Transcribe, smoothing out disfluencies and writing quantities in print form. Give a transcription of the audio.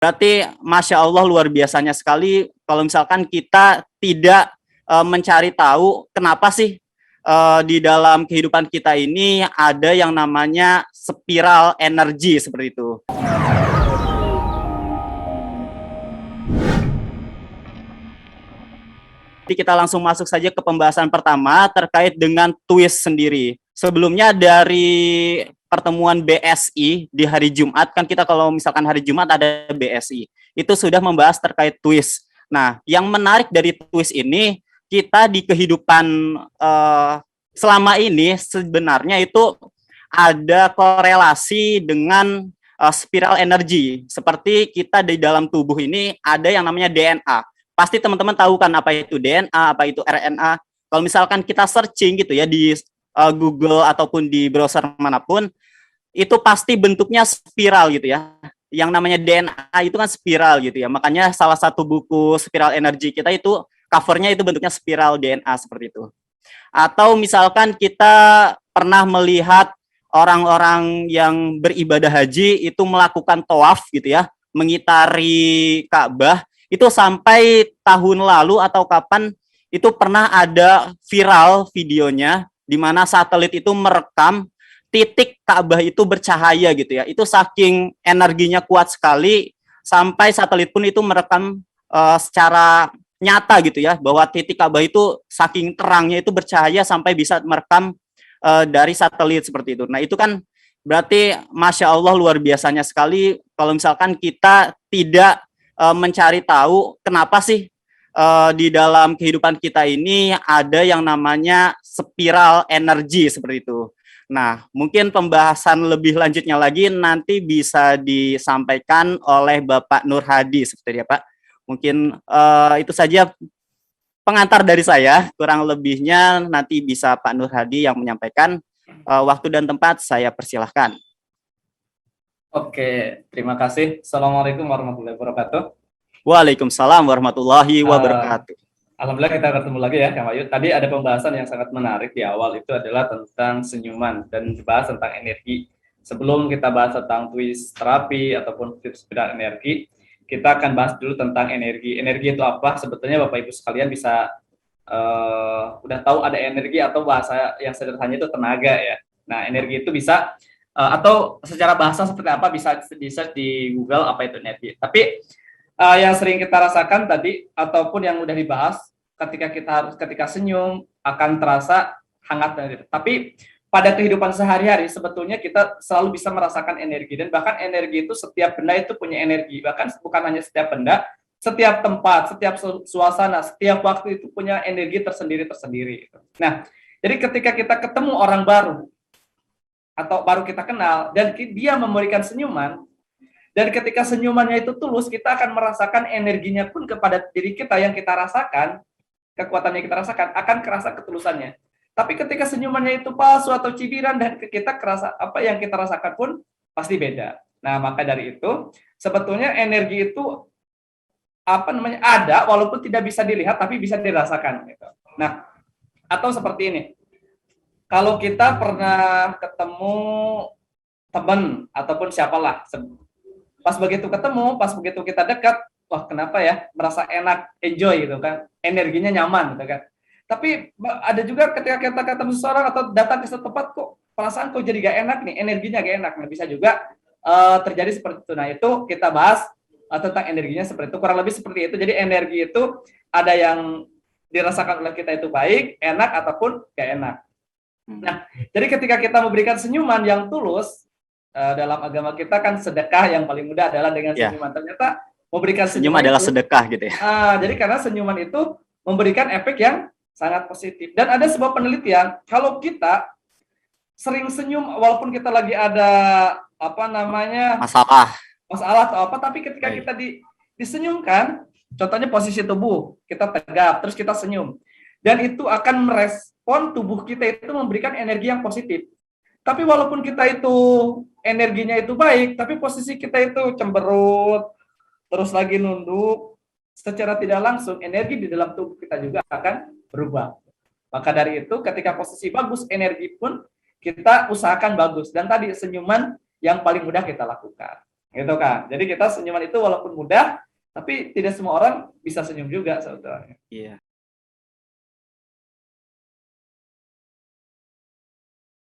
Berarti Masya Allah luar biasanya sekali kalau misalkan kita tidak mencari tahu kenapa sih di dalam kehidupan kita ini ada yang namanya spiral energi seperti itu. Jadi kita langsung masuk saja ke pembahasan pertama terkait dengan twist sendiri. Sebelumnya dari pertemuan BSI di hari Jumat, kan kita kalau misalkan hari Jumat ada BSI, itu sudah membahas terkait twist. Nah, yang menarik dari twist ini, kita di kehidupan selama ini sebenarnya itu ada korelasi dengan spiral energi. Seperti kita di dalam tubuh ini ada yang namanya DNA. Pasti teman-teman tahu kan apa itu DNA, apa itu RNA. Kalau misalkan kita searching gitu ya di Google ataupun di browser manapun, itu pasti bentuknya spiral gitu ya. Yang namanya DNA itu kan spiral gitu ya. Makanya salah satu buku spiral energi kita itu covernya itu bentuknya spiral DNA seperti itu. Atau misalkan kita pernah melihat orang-orang yang beribadah haji itu melakukan tawaf gitu ya, mengitari Ka'bah, itu sampai tahun lalu atau kapan itu pernah ada viral videonya di mana satelit itu merekam titik Ka'bah itu bercahaya gitu ya. Itu saking energinya kuat sekali sampai satelit pun itu merekam secara nyata gitu ya, bahwa titik Ka'bah itu saking terangnya itu bercahaya sampai bisa merekam dari satelit seperti itu. Nah itu kan berarti Masya Allah luar biasanya sekali kalau misalkan kita tidak mencari tahu kenapa sih di dalam kehidupan kita ini ada yang namanya spiral energi seperti itu. Nah, mungkin pembahasan lebih lanjutnya lagi nanti bisa disampaikan oleh Bapak Nur Hadi seperti itu ya Pak. Mungkin itu saja pengantar dari saya, kurang lebihnya nanti bisa Pak Nur Hadi yang menyampaikan. Waktu dan tempat saya persilahkan. Oke, terima kasih. Assalamualaikum warahmatullahi wabarakatuh. Waalaikumsalam warahmatullahi Uh, wabarakatuh. Alhamdulillah kita ketemu lagi ya, Kang Ayu. Tadi ada pembahasan yang sangat menarik di awal, itu adalah tentang senyuman dan dibahas tentang energi. Sebelum kita bahas tentang twist terapi ataupun tips bidang energi, kita akan bahas dulu tentang energi. Energi itu apa? Sebetulnya Bapak Ibu sekalian bisa udah tahu ada energi, atau bahasa yang sederhananya itu tenaga ya. Nah, energi itu bisa atau secara bahasa seperti apa bisa di search di Google apa itu energi. Tapi yang sering kita rasakan tadi ataupun yang udah dibahas, ketika senyum akan terasa hangat dan gitu. Tapi pada kehidupan sehari-hari sebetulnya kita selalu bisa merasakan energi, dan bahkan energi itu setiap benda itu punya energi, bahkan bukan hanya setiap benda, setiap tempat, setiap suasana, setiap waktu itu punya energi tersendiri. Nah, jadi ketika kita ketemu orang baru atau baru kita kenal dan dia memberikan senyuman, dan ketika senyumannya itu tulus, kita akan merasakan energinya pun kepada diri kita yang kita rasakan, kekuatan yang kita rasakan akan kerasa ketulusannya. Tapi ketika senyumannya itu palsu atau cibiran, dan kita kerasa apa yang kita rasakan pun pasti beda. Nah, maka dari itu sebetulnya energi itu ada walaupun tidak bisa dilihat tapi bisa dirasakan gitu. Nah, atau seperti ini. Kalau kita pernah ketemu teman ataupun siapalah, pas begitu ketemu, pas begitu kita dekat, wah kenapa ya, merasa enak, enjoy gitu kan, energinya nyaman gitu kan. Tapi ada juga ketika kita ketemu seseorang atau datang ke satu tempat, kok perasaan kok jadi gak enak nih, energinya gak enak. Nah, bisa juga terjadi seperti itu. Nah, itu kita bahas tentang energinya seperti itu, kurang lebih seperti itu. Jadi energi itu ada yang dirasakan oleh kita itu baik, enak ataupun gak enak. Nah, jadi ketika kita memberikan senyuman yang tulus, dalam agama kita kan sedekah yang paling mudah adalah dengan senyuman. Ternyata memberikan senyum senyuman adalah itu, sedekah gitu ya. Jadi karena senyuman itu memberikan efek yang sangat positif. Dan ada sebuah penelitian, kalau kita sering senyum walaupun kita lagi ada masalah atau apa, tapi ketika kita disenyumkan, contohnya posisi tubuh, kita tegap, terus kita senyum. Dan itu akan merespon tubuh kita itu memberikan energi yang positif. Tapi walaupun kita itu energinya itu baik, tapi posisi kita itu cemberut, terus lagi nunduk, secara tidak langsung energi di dalam tubuh kita juga akan berubah. Maka dari itu ketika posisi bagus, energi pun kita usahakan bagus. Dan tadi senyuman yang paling mudah kita lakukan. gitu kan. Jadi kita senyuman itu walaupun mudah, tapi tidak semua orang bisa senyum juga sebetulnya. Iya.